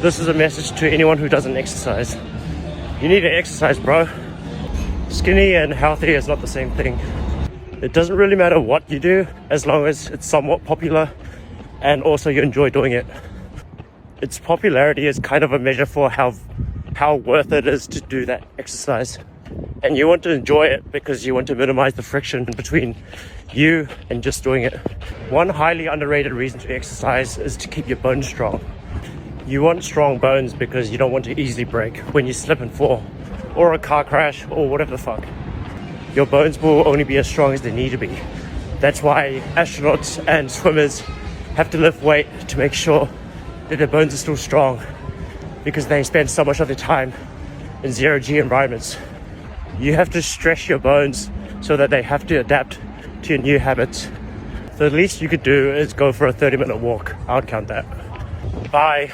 This is a message to anyone who doesn't exercise. You need to exercise, bro. Skinny and healthy is not the same thing. It doesn't really matter what you do as long as it's somewhat popular and also you enjoy doing it. Its popularity is kind of a measure for how worth it is to do that exercise. And you want to enjoy it because you want to minimize the friction between you and just doing it. One highly underrated reason to exercise is to keep your bones strong. You want strong bones because you don't want to easily break when you slip and fall, or a car crash, or whatever the fuck. Your bones will only be as strong as they need to be. That's why astronauts and swimmers have to lift weight to make sure that their bones are still strong, because they spend so much of their time in zero-G environments. You have to stress your bones so that they have to adapt to your new habits. The least you could do is go for a 30-minute walk. I would count that. Bye.